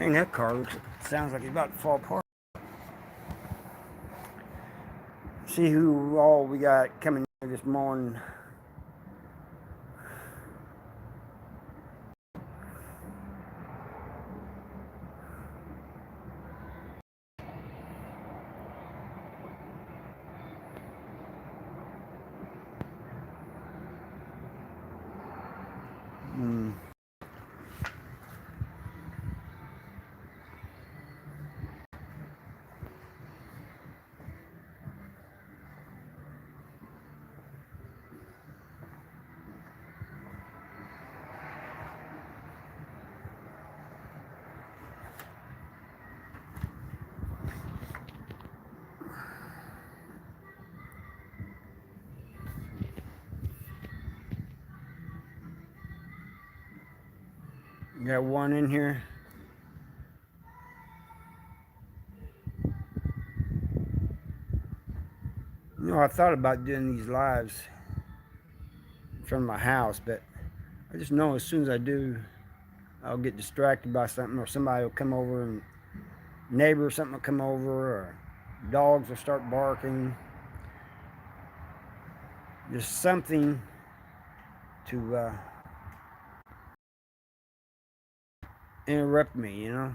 Dang, that car sounds like it's about to fall apart. See who all we got coming in this morning. Got one in here. You know, I thought about doing these lives in front of my house, but I just know as soon as I do, I'll get distracted by something, or somebody will come over, and neighbor or something will come over, or dogs will start barking. Just something to interrupt me, you know.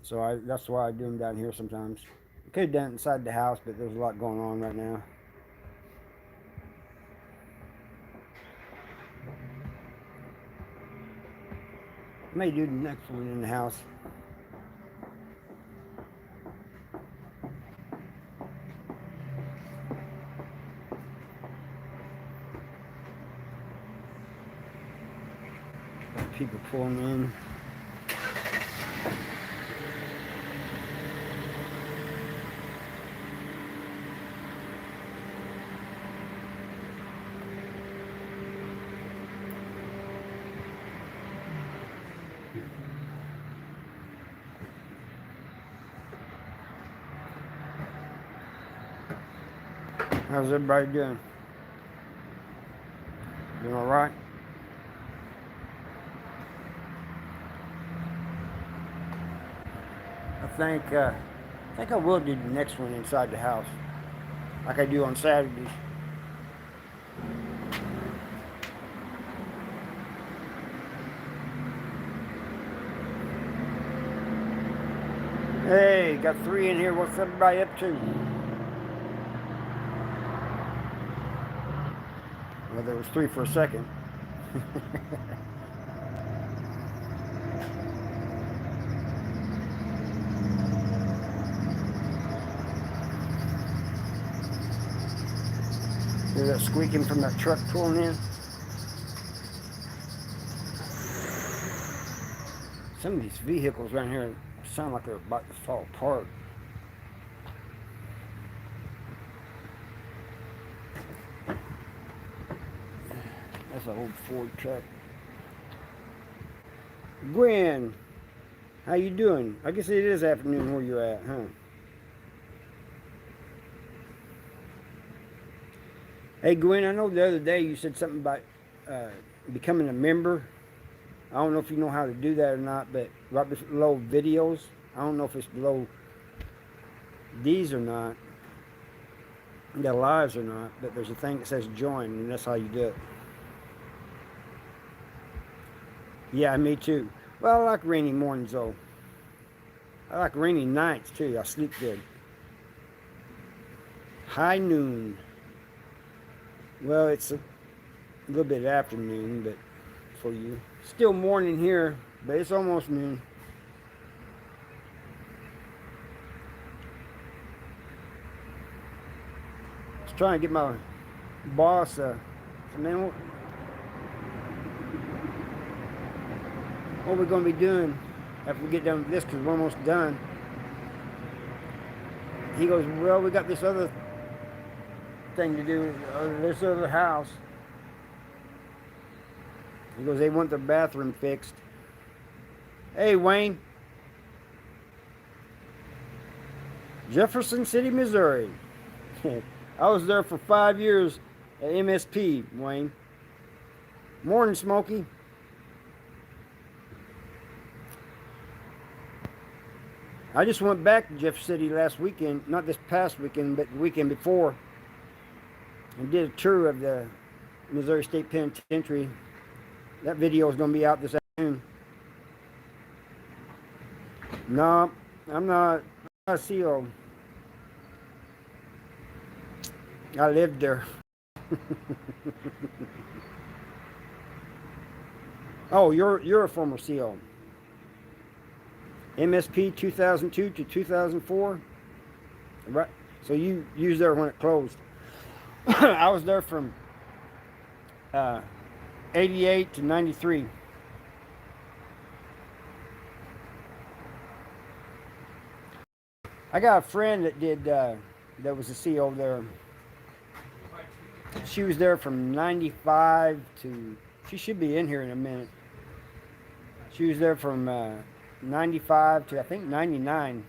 So that's why I do them down here sometimes. I could have done it inside the house, but there's a lot going on right now. I may do the next one in the house. People pulling in. How's everybody doing? Doing all right? I think I will do the next one inside the house, like I do on Saturdays. Hey, got 3 in here. What's everybody up to? Well, there was 3 for a second. Hear that squeaking from that truck pulling in? Some of these vehicles around here sound like they're about to fall apart. That's an old Ford truck. Gwen, how you doing? I guess it is afternoon where you're at, huh? Hey Gwen, I know the other day you said something about becoming a member. I don't know if you know how to do that or not, but right below videos, I don't know if it's below these or not, the lives or not, but there's a thing that says join, and that's how you do it. Yeah, me too. Well, I like rainy mornings though. I like rainy nights too. I sleep good. High noon. Well, it's a little bit afternoon, but for you. Still morning here, but it's almost noon. I was trying to get my boss, man, what we're going to be doing after we get done with this, because we're almost done. He goes, well, we got this other thing to do, this other house. He goes, they want their bathroom fixed. Hey, Wayne. Jefferson City, Missouri. I was there for 5 years at MSP, Wayne. Morning, Smokey. I just went back to Jeff City last weekend, not this past weekend, but the weekend before, and did a tour of the Missouri State Penitentiary. That video is going to be out this afternoon. No, I'm not a CO. I lived there. Oh, you're a former CO. MSP 2002 to 2004. Right. So you was there when it closed. I was there from 88 to 93. I got a friend that did that was a CO there. She was there from 95 to, she should be in here in a minute. She was there from 95 to I think 99.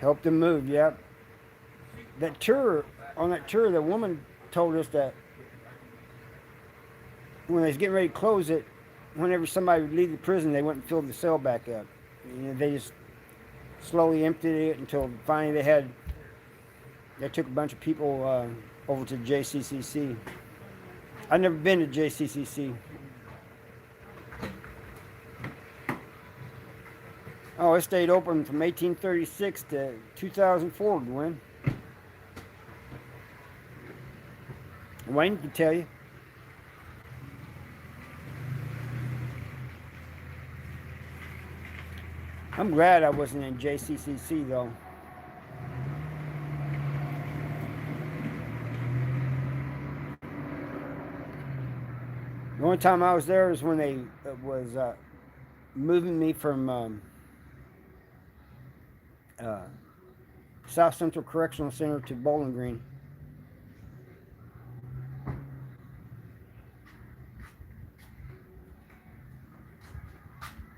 Helped them move, yep. That tour, on that tour, the woman told us that when they was getting ready to close it, whenever somebody would leave the prison, they wouldn't fill the cell back up. You know, they just slowly emptied it until finally they took a bunch of people over to JCCC. I've never been to JCCC. Oh, it stayed open from 1836 to 2004, Gwen. Wayne can tell you. I'm glad I wasn't in JCCC though. The only time I was there was when they was moving me from South Central Correctional Center to Bowling Green.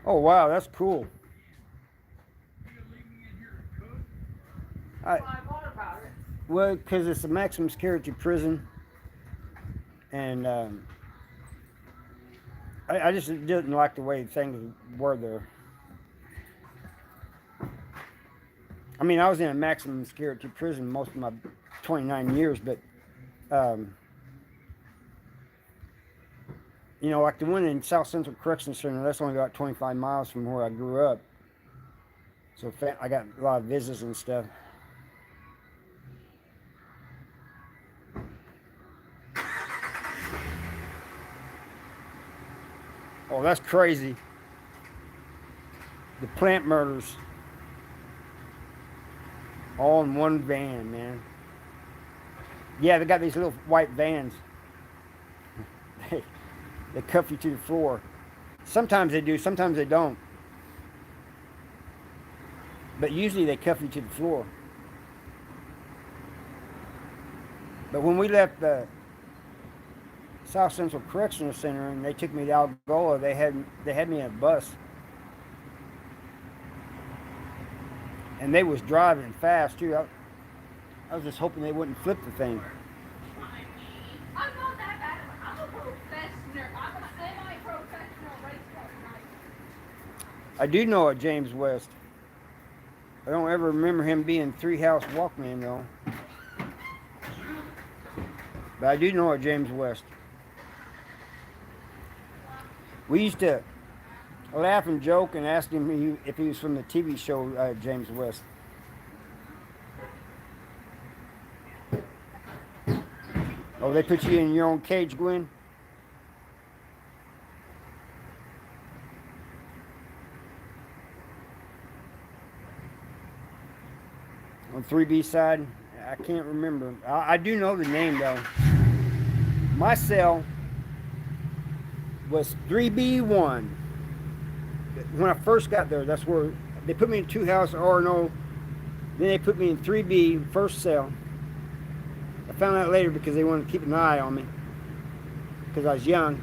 Oh wow, that's cool. Well, because it's a maximum security prison, and I just didn't like the way things were there. I mean, I was in a maximum security prison most of my 29 years, but you know, like the one in South Central Correctional Center, that's only about 25 miles from where I grew up. So I got a lot of visits and stuff. Oh, that's crazy. The plant murders. All in one van, man. Yeah, they got these little white vans. They cuff you to the floor. Sometimes they do, sometimes they don't. But usually they cuff you to the floor. But when we left the South Central Correctional Center and they took me to Algola, they had me in a bus. And they was driving fast too. I was just hoping they wouldn't flip the thing. I'm not that bad. I'm a professional. I'm a semi-professional race car driver. I do know a James West. I don't ever remember him being three-house walkman though. But I do know a James West. We used to laugh and joke and ask him if he was from the TV show James West. Oh, they put you in your own cage, Gwen? On 3B side? I can't remember. I do know the name though. My cell was 3B1. When I first got there, that's where they put me in 2-house R&O. Then they put me in 3B, first cell. I found out later because they wanted to keep an eye on me because I was young.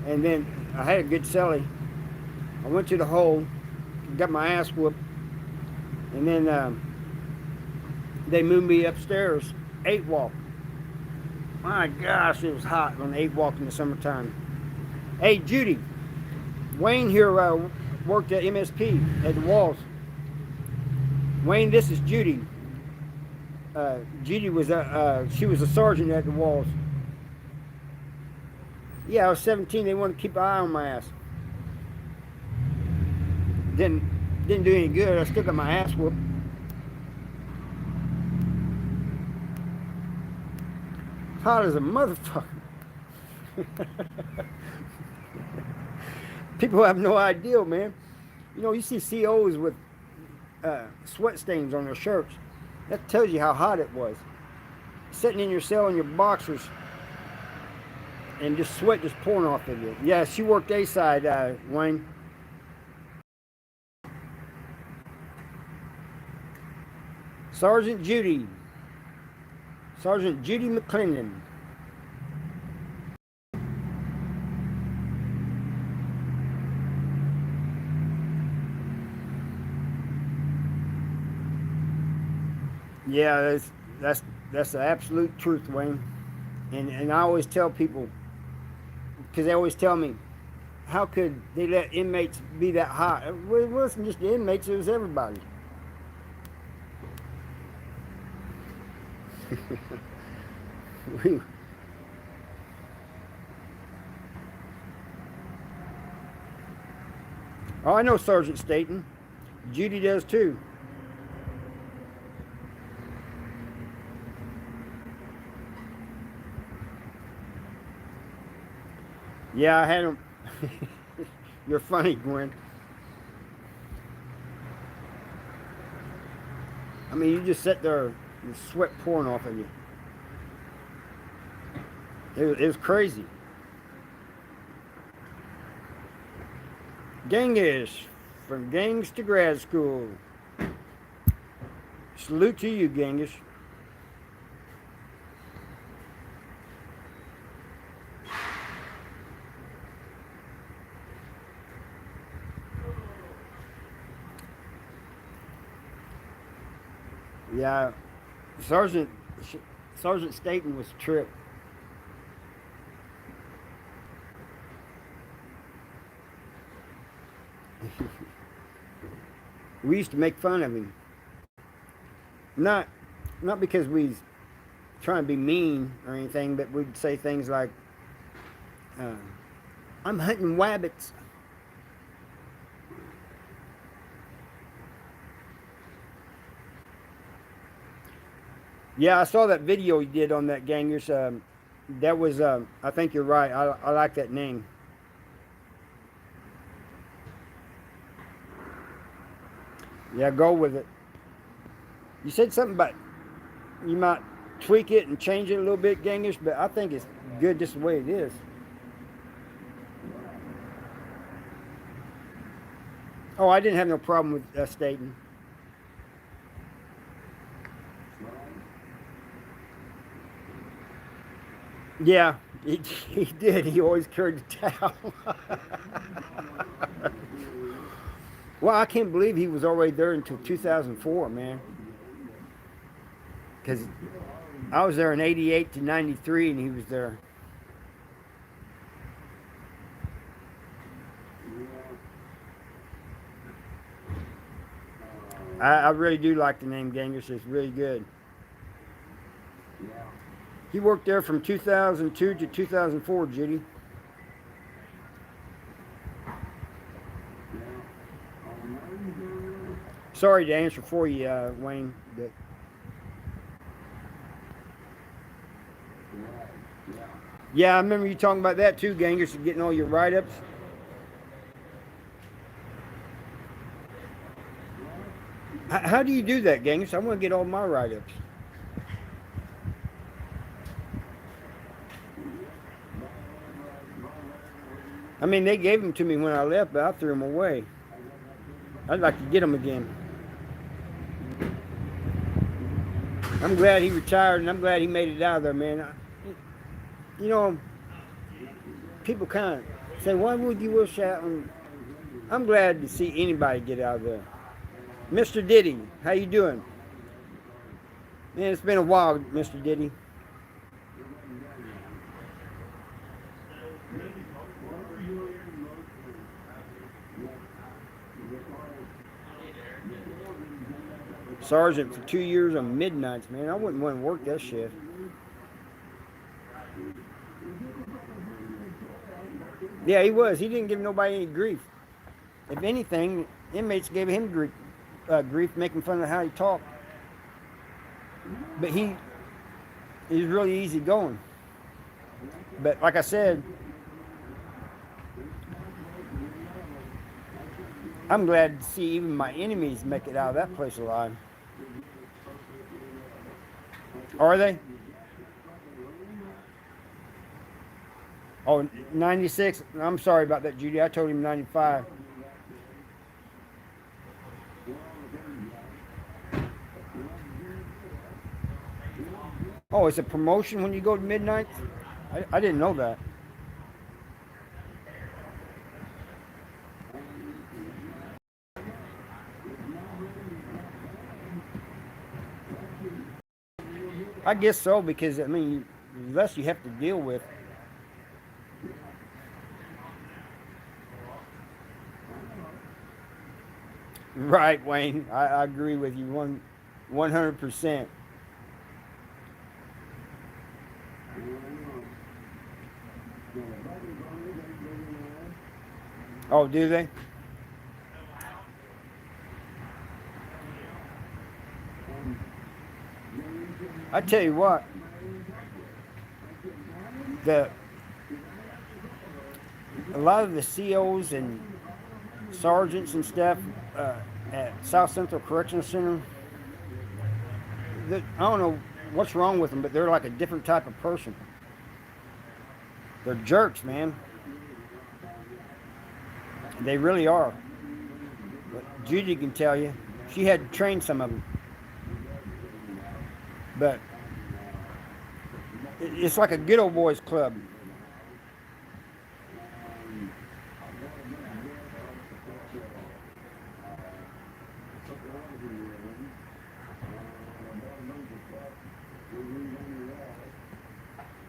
And then I had a good cellie. I went to the hole, got my ass whooped, and then they moved me upstairs, 8 walk. My gosh, it was hot on the 8 walk in the summertime. Hey, Judy, Wayne here worked at MSP at the walls. Wayne, this is Judy. Judy was she was a sergeant at the walls. Yeah, I was 17. They wanted to keep an eye on my ass. Didn't do any good. I still got my ass whooped. Hot as a motherfucker. People have no idea, man. You know, you see COs with sweat stains on their shirts. That tells you how hot it was. Sitting in your cell in your boxers and just sweat just pouring off of you. Yeah, she worked A side, Wayne. Sergeant Judy McClendon. Yeah, that's the absolute truth, Wayne. And I always tell people, because they always tell me, how could they let inmates be that hot? Well, it wasn't just the inmates, it was everybody. Oh, I know Sergeant Staten. Judy does too. Yeah, I had him. You're funny, Gwen. I mean, you just sit there and sweat pouring off of you. It was crazy. Genghis, from gangs to grad school. Salute to you, Genghis. Yeah, Sergeant Staten was a trip. We used to make fun of him. Not because we was trying to be mean or anything, but we'd say things like, I'm hunting wabbits. Yeah, I saw that video you did on that, Gangers. That was, I think you're right. I like that name. Yeah, go with it. You said something about you might tweak it and change it a little bit, Gangers, but I think it's good just the way it is. Oh, I didn't have no problem with Staten. Yeah, he did. He always carried the towel. Well, I can't believe he was already there until 2004, man. Because I was there in 88 to 93 and he was there. I really do like the name Gangers. It's really good. He worked there from 2002 to 2004, Judy. Sorry to answer for you, Wayne. But yeah, I remember you talking about that too, Gangers, getting all your write-ups. How do you do that, Gangers? I want to get all my write-ups. I mean, they gave them to me when I left, but I threw them away. I'd like to get them again. I'm glad he retired, and I'm glad he made it out of there, man. You know, people kind of say, why would you wish that? I'm glad to see anybody get out of there. Mr. Diddy, how you doing? Man, it's been a while, Mr. Diddy. sergeant for 2 years on midnights, man. I wouldn't want to work that shift. Yeah, he was. He didn't give nobody any grief. If anything, inmates gave him grief, making fun of how he talked. But he's really easy going. But like I said, I'm glad to see even my enemies make it out of that place alive. Are they? Oh, 96? I'm sorry about that, Judy. I told him 95. Oh, it's a promotion when you go to midnight? I didn't know that. I guess so, because, I mean, less you have to deal with. Right, Wayne. I agree with you 100%. Oh, do they? I tell you what, a lot of the COs and sergeants and stuff at South Central Correctional Center, I don't know what's wrong with them, but they're like a different type of person. They're jerks, man. They really are. But Judy can tell you, she had to train some of them. But it's like a good old boys club.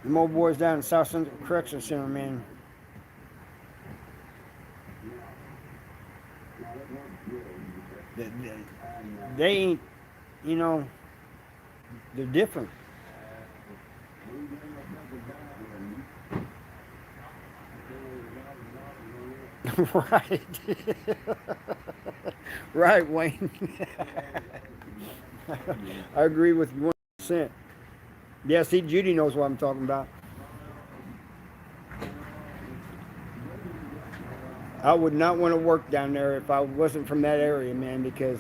Them old boys down in South Central Correctional Center, man. They ain't, you know, they're different. Right. Right, Wayne. I agree with you 100%. Yeah, see, Judy knows what I'm talking about. I would not want to work down there if I wasn't from that area, man, because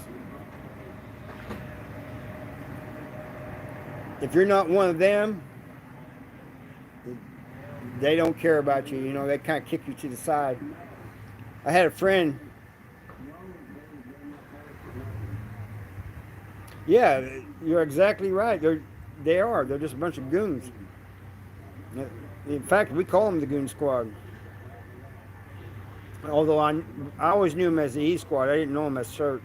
if you're not one of them, they don't care about you. You know, they kind of kick you to the side. I had a friend. Yeah, you're exactly right. They are. They're just a bunch of goons. In fact, we call them the Goon Squad. Although I always knew them as the E Squad. I didn't know them as CERT.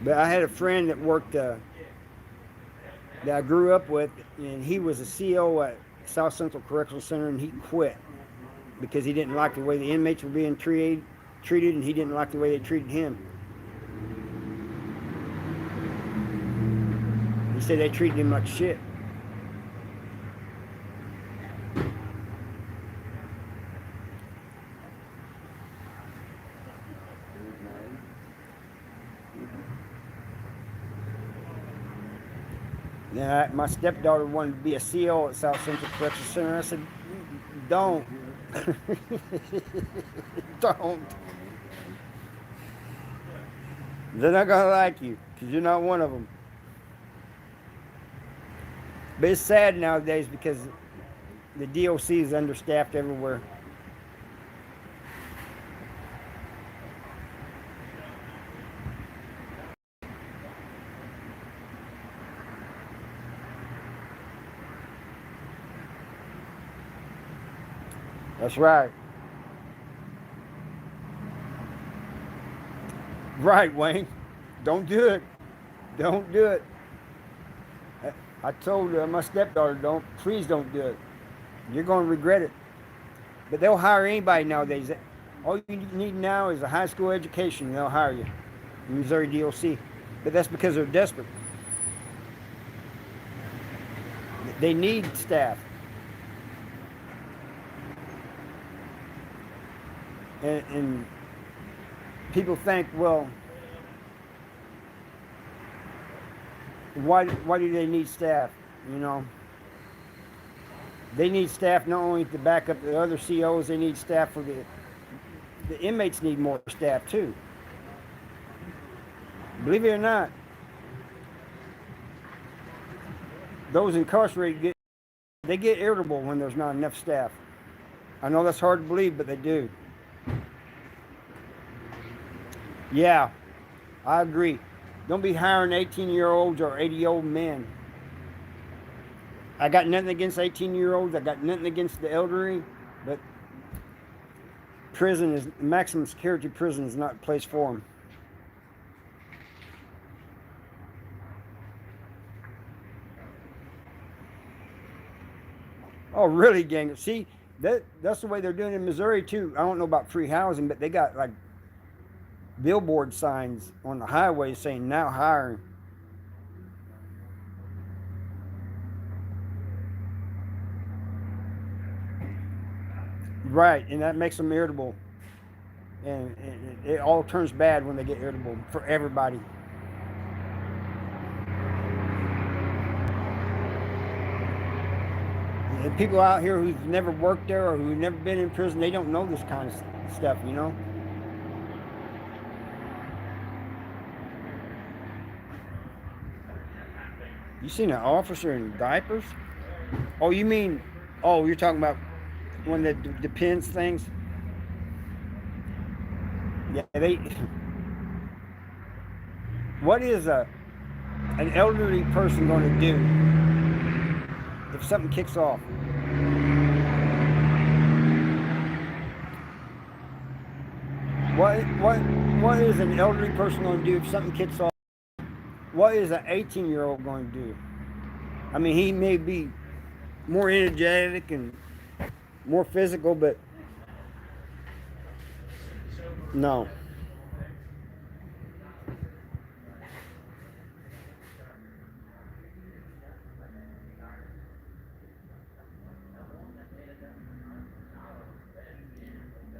But I had a friend that worked, that I grew up with, and he was a CO at South Central Correctional Center, and he quit because he didn't like the way the inmates were being treated, and he didn't like the way they treated him. He said they treated him like shit. Then my stepdaughter wanted to be a CO at South Central Correctional Center. I said, don't. Don't. They're not going to like you because you're not one of them. But it's sad nowadays because the DOC is understaffed everywhere. That's right. Right, Wayne. Don't do it. Don't do it. I told my stepdaughter, please don't do it. You're going to regret it. But they'll hire anybody nowadays. All you need now is a high school education, and they'll hire you. Missouri DOC. But that's because they're desperate. They need staff. And people think, well, why do they need staff? You know, they need staff not only to back up the other COs, they need staff for the inmates need more staff too. Believe it or not, those incarcerated they get irritable when there's not enough staff. I know that's hard to believe, but they do. Yeah, I agree. Don't be hiring 18-year-olds or 80-year-old men. I got nothing against 18-year-olds. I got nothing against the elderly, but maximum security prison is not a place for them. Oh, really, gang? See, that's the way they're doing it in Missouri too. I don't know about free housing, but they got like billboard signs on the highway saying now hiring. Right, and that makes them irritable. And it all turns bad when they get irritable for everybody. And people out here who've never worked there or who've never been in prison, they don't know this kind of stuff, you know? You seen an officer in diapers? Oh, you mean, you're talking about one that depends things? Yeah, what is an elderly person going to do if something kicks off? What is an elderly person going to do if something kicks off? What is an 18-year-old going to do? I mean, he may be more energetic and more physical, but no.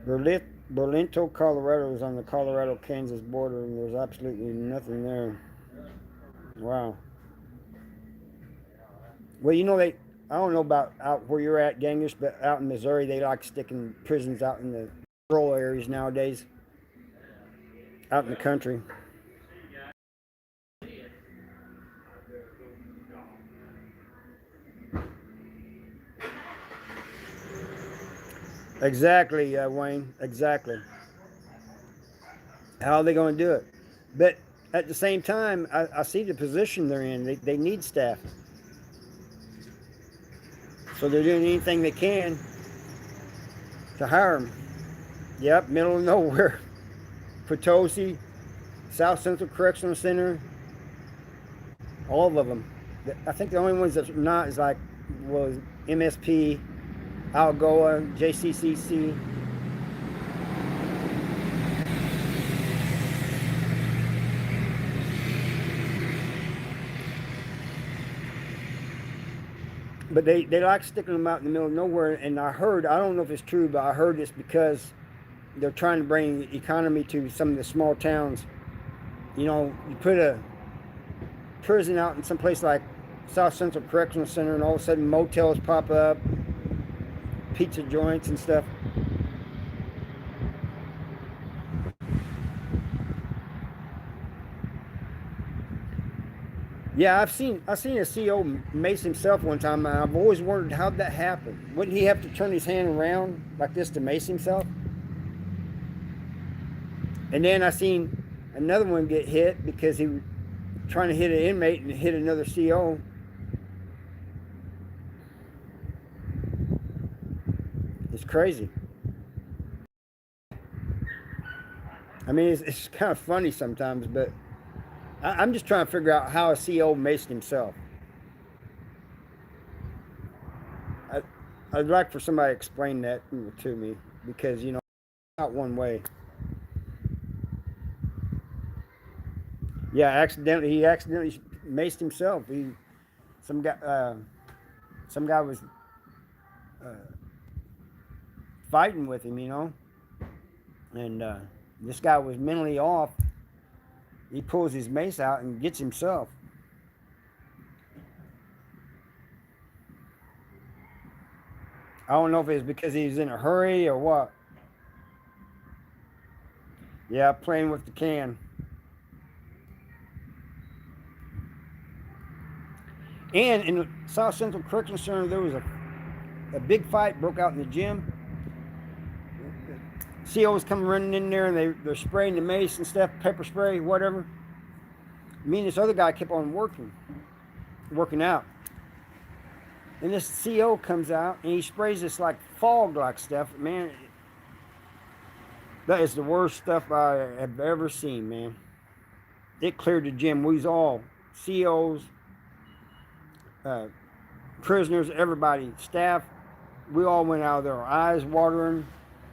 Berlinto, Colorado is on the Colorado-Kansas border, and there's absolutely nothing there. Wow. Well, you know, I don't know about out where you're at, Genghis, but out in Missouri, they like sticking prisons out in the rural areas nowadays, out in the country. Exactly, Wayne. Exactly. How are they going to do it? But at the same time, I see the position they're in. They need staff. So they're doing anything they can to hire them. Yep, middle of nowhere. Potosi, South Central Correctional Center, all of them. I think the only ones that's not is was MSP, Algoa, JCCC. But they like sticking them out in the middle of nowhere. And I don't know if it's true, but I heard it's because they're trying to bring economy to some of the small towns. You know, you put a prison out in some place like South Central Correctional Center, and all of a sudden motels pop up, pizza joints and stuff. Yeah, I've seen a CO mace himself one time, and I've always wondered how'd that happen. Wouldn't he have to turn his hand around like this to mace himself? And then I seen another one get hit because he was trying to hit an inmate and hit another CO. It's crazy. I mean, it's kind of funny sometimes, but I'm just trying to figure out how a CO maced himself. I'd like for somebody to explain that to me because not one way. Yeah, he accidentally maced himself. Some guy some guy was uh, fighting with him, and this guy was mentally off. He pulls his mace out and gets himself. I don't know if it's because he was in a hurry or what. Yeah, playing with the can. And in the South Central Correctional Center, there was a big fight broke out in the gym. COs come running in there and they're spraying the mace and stuff, pepper spray, whatever. Me and this other guy kept on working out. And this CO comes out and he sprays this like fog like stuff. Man, that is the worst stuff I have ever seen, man. It cleared the gym. We was all COs, uh, prisoners, everybody, staff. We all went out of there, our eyes watering,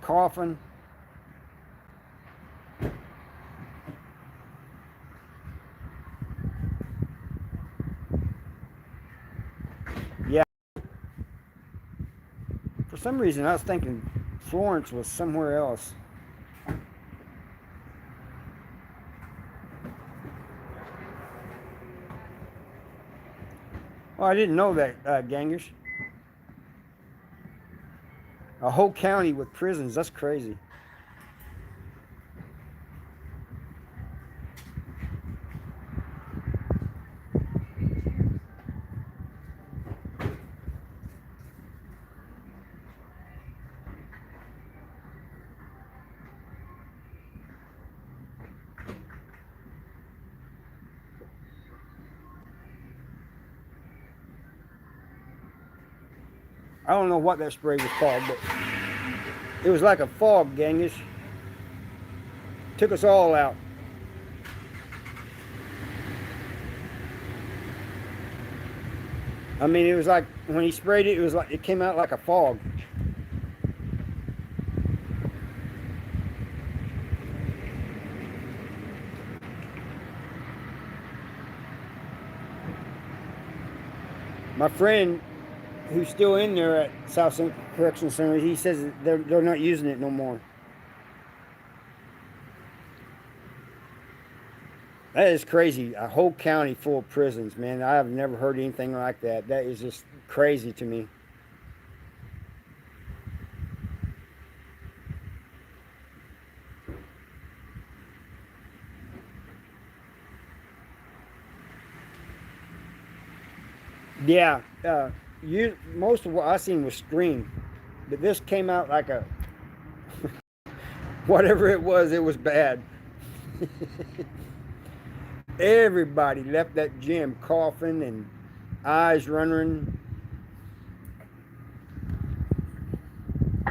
coughing. Yeah. For some reason, I was thinking Florence was somewhere else. Well, I didn't know that, gangers. A whole county with prisons. That's crazy. I don't know what that spray was called, but it was like a fog, gangish. Took us all out. I mean, it was like when he sprayed it, it was like it came out like a fog. My friend, who's still in there at South Central Correctional Center, he says they're not using it no more. That is crazy. A whole county full of prisons, man. I have never heard anything like that. That is just crazy to me. Yeah, most of what I seen was stream, but this came out like a whatever it was bad. Everybody left that gym coughing and eyes running.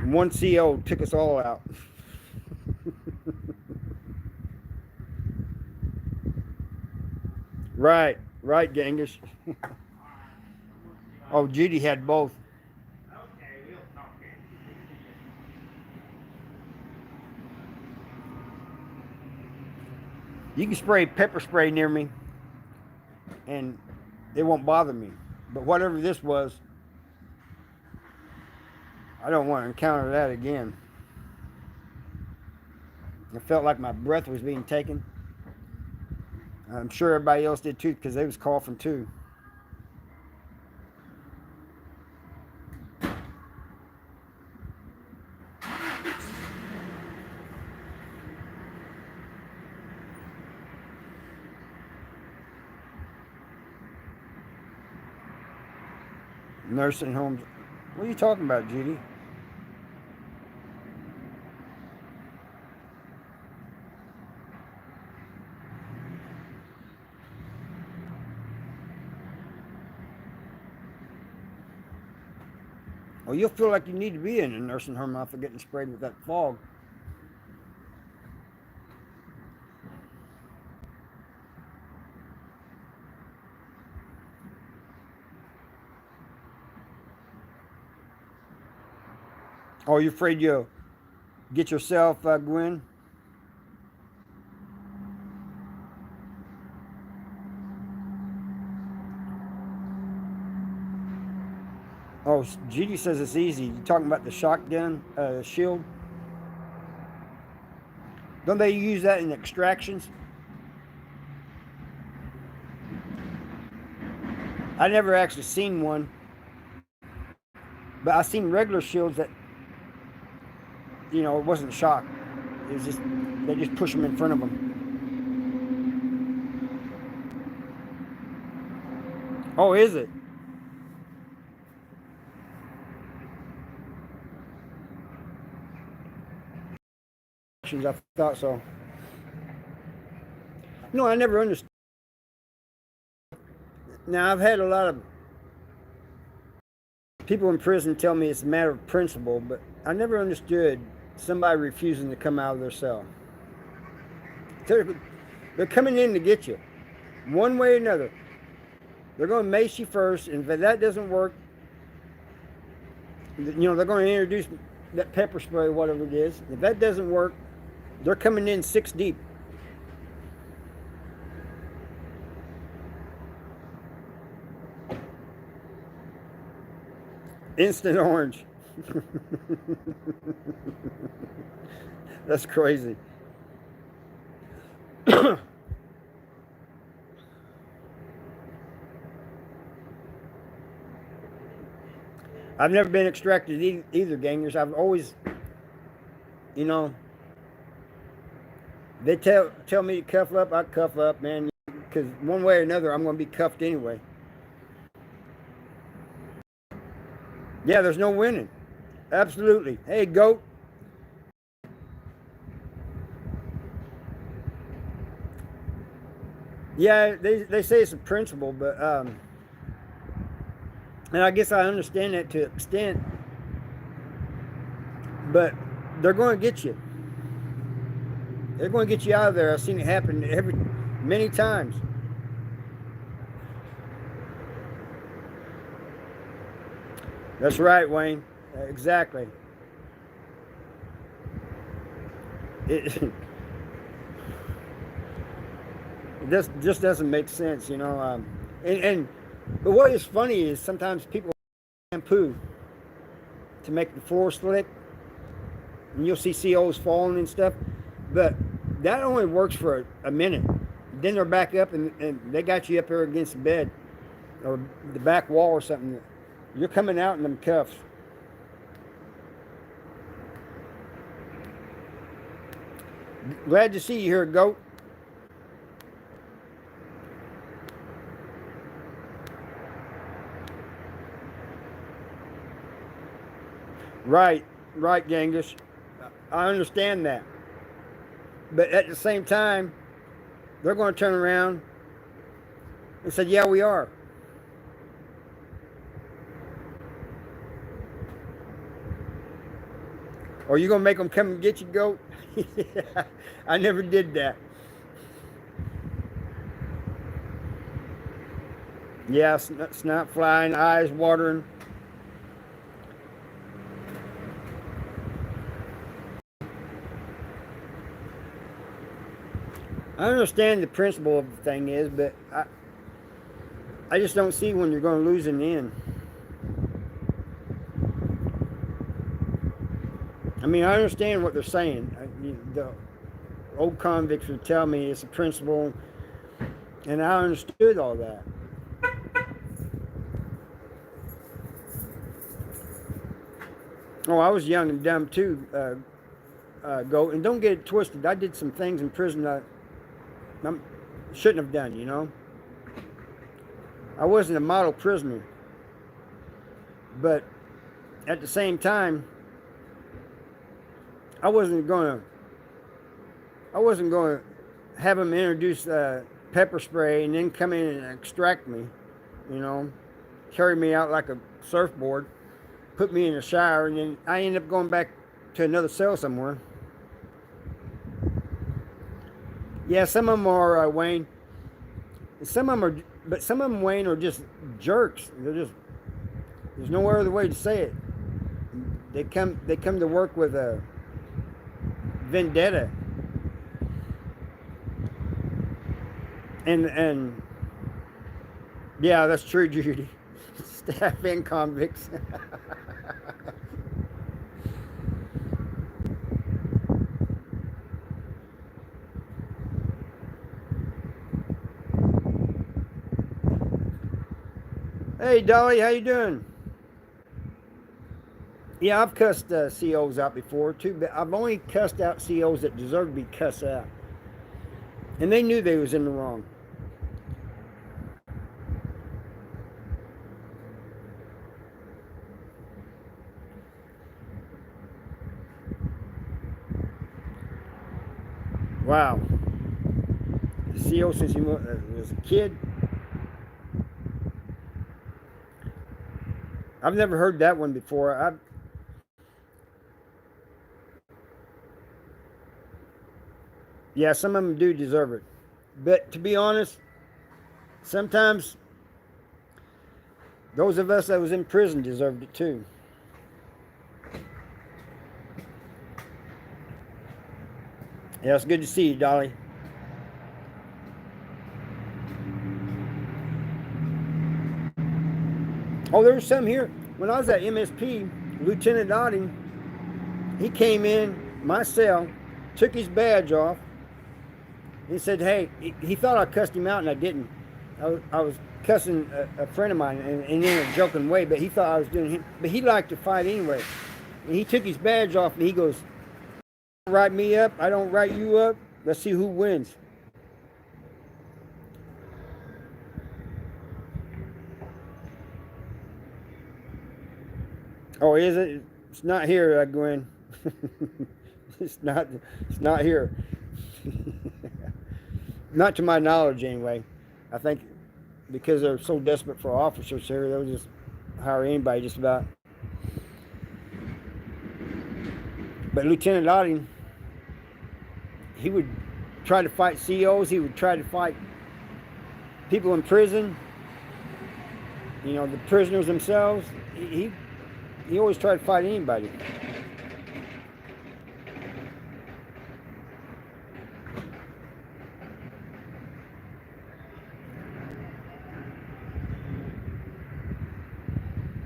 One CO took us all out. Right, Genghis. Oh, Judy had both. You can spray pepper spray near me and it won't bother me. But whatever this was, I don't want to encounter that again. I felt like my breath was being taken. I'm sure everybody else did too because they was coughing too. Nursing homes. What are you talking about, Judy? Well, you'll feel like you need to be in a nursing home after getting sprayed with that fog. Oh, you're afraid you'll get yourself, Gwen? Oh, Judy says it's easy. You talking about the shotgun shield? Don't they use that in extractions? I never actually seen one, but I seen regular shields that, it wasn't shock. It was just they just push them in front of them. Oh, is it? I thought so. No, I never understood. Now I've had a lot of people in prison tell me it's a matter of principle, but I never understood somebody refusing to come out of their cell. They're coming in to get you, one way or another. They're going to mace you first, and if that doesn't work, they're going to introduce that pepper spray or whatever it is. If that doesn't work, they're coming in 6 deep. Instant orange. That's crazy. I've never been extracted either, gangers. I've always, they tell me to cuff up, I cuff up, man. Because one way or another, I'm going to be cuffed anyway. Yeah, there's no winning. Absolutely. Hey, goat. Yeah, they say it's a principle, but and I guess I understand that to an extent. But they're going to get you. They're going to get you out of there. I've seen it happen many times. That's right, Wayne. Exactly. It just doesn't make sense, but what is funny is sometimes people shampoo to make the floor slick, and you'll see COs falling and stuff. But that only works for a minute. Then they're back up, and they got you up there against the bed or the back wall or something. You're coming out in them cuffs. Glad to see you here, goat. Right, Genghis. I understand that. But at the same time, they're going to turn around and say, yeah, we are. Or you going to make them come and get you, goat? I never did that. Yeah, snot flying, eyes watering. I understand the principle of the thing is, but I just don't see when you're going to lose in the end. I mean, I understand what they're saying. The old convicts would tell me it's a principle, and I understood all that. Oh, I was young and dumb too, Goat. And don't get it twisted. I did some things in prison that I shouldn't have done, I wasn't a model prisoner. But at the same time, I wasn't going to have them introduce pepper spray and then come in and extract me, carry me out like a surfboard, put me in a shower, and then I ended up going back to another cell somewhere. Yeah, some of them are, Wayne. Some of them, Wayne, are just jerks. There's no other way to say it. They come to work with a vendetta, and yeah, that's true, Judy. Staff and convicts. Hey, Dolly, how you doing? Yeah, I've cussed COs out before too, but I've only cussed out COs that deserve to be cussed out, and they knew they was in the wrong. Wow, the CO since he was a kid. I've never heard that one before. Yeah, some of them do deserve it, but to be honest, sometimes those of us that was in prison deserved it too. Yeah, it's good to see you, Dolly. Oh, there was some here when I was at MSP. Lieutenant Otting, he came in my cell, took his badge off. He said, "Hey," he thought I cussed him out, and I didn't. I was cussing a friend of mine, and in a joking way, but he thought I was doing him. But he liked to fight anyway. And he took his badge off, and he goes, "Write me up. I don't write you up. Let's see who wins." Oh, is it? It's not here, Gwen. it's not. It's not here. Not to my knowledge, anyway. I think because they're so desperate for officers here, they'll just hire anybody just about. But Lieutenant Otting, he would try to fight COs. He would try to fight people in prison. The prisoners themselves. He always tried to fight anybody.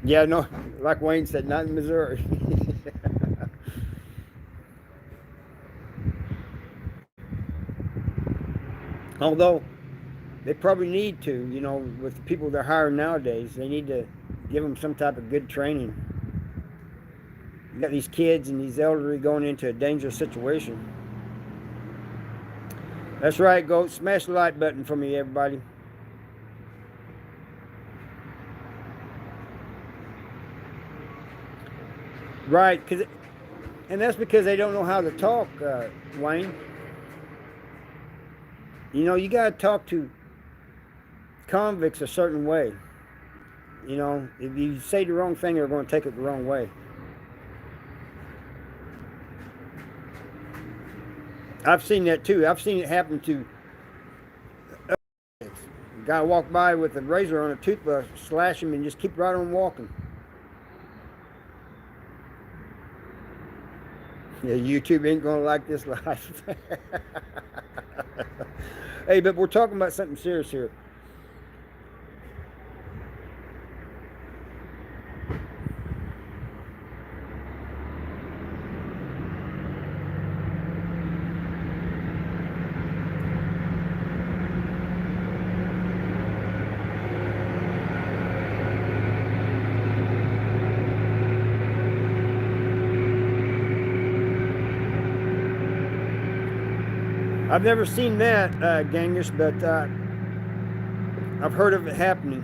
Yeah, no, like Wayne said, not in Missouri. Although they probably need to, with the people they're hiring nowadays, they need to give them some type of good training. You got these kids and these elderly going into a dangerous situation. That's right, Goat. Smash the like button for me, everybody. Right, and that's because they don't know how to talk, Wayne. You got to talk to convicts a certain way. If you say the wrong thing, they're going to take it the wrong way. I've seen that too. I've seen it happen to a guy walk by with a razor on a toothbrush, slash him, and just keep right on walking. Yeah, YouTube ain't gonna like this life. Hey, but we're talking about something serious here. I've never seen that, Genghis, but I've heard of it happening.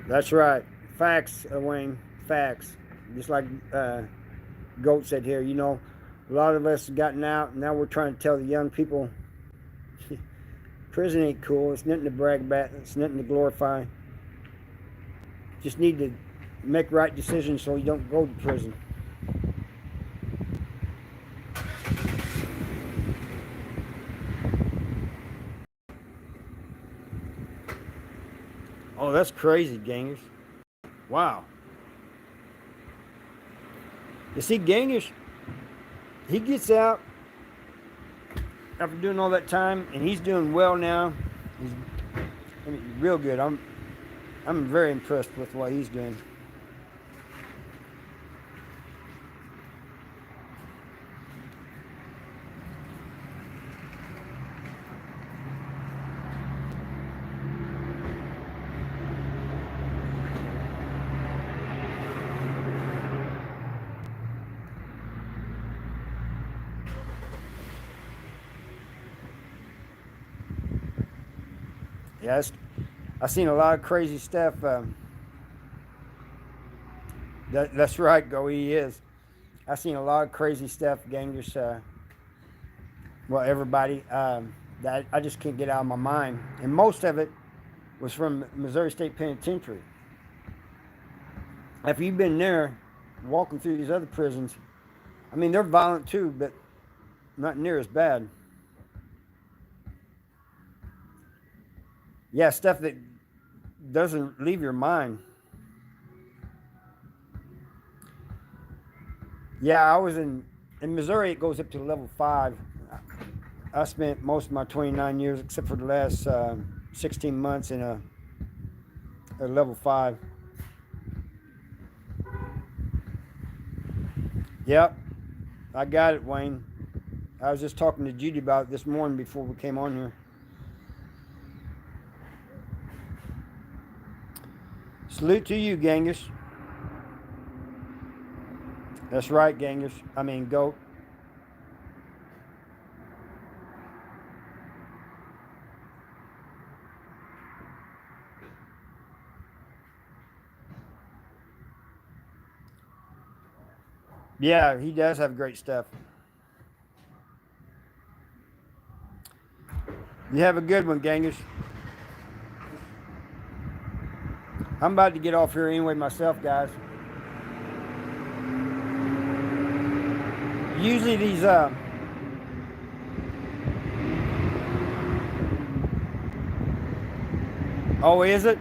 That's right. Facts, Wayne. Facts. Just like Goat said here, a lot of us have gotten out, and now we're trying to tell the young people prison ain't cool. It's nothing to brag about. It's nothing to glorify. Just need to make right decisions so you don't go to prison. Oh, that's crazy, gangers. Wow. You see, gangers, he gets out after doing all that time, and he's doing well now. He's, I mean, real good. I'm very impressed with what he's doing. Yes, I've seen a lot of crazy stuff. That's right, go. He is. I've seen a lot of crazy stuff, gangers. Well, everybody that I just can't get out of my mind, and most of it was from Missouri State Penitentiary. If you've been there, walking through these other prisons, I mean they're violent too, but not near as bad. Yeah, stuff that doesn't leave your mind. Yeah, I was in Missouri. It goes up to level 5. I spent most of my 29 years, except for the last 16 months, in a level 5. Yep, I got it, Wayne. I was just talking to Judy about it this morning before we came on here. Salute to you, Genghis. That's right, Genghis. I mean, goat. Yeah, he does have great stuff. You have a good one, Genghis. I'm about to get off here anyway myself, guys. Usually these oh, is it?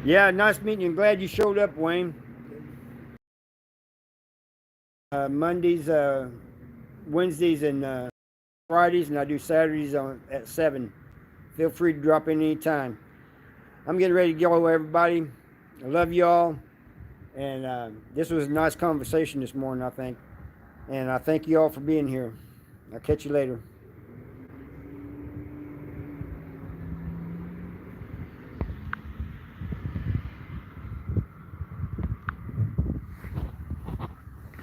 Yeah, nice meeting you. I'm glad you showed up, Wayne. Mondays, Wednesdays, and Fridays, and I do Saturdays at 7. Feel free to drop in anytime. I'm getting ready to go, everybody. I love y'all. And this was a nice conversation this morning, I think. And I thank you all for being here. I'll catch you later.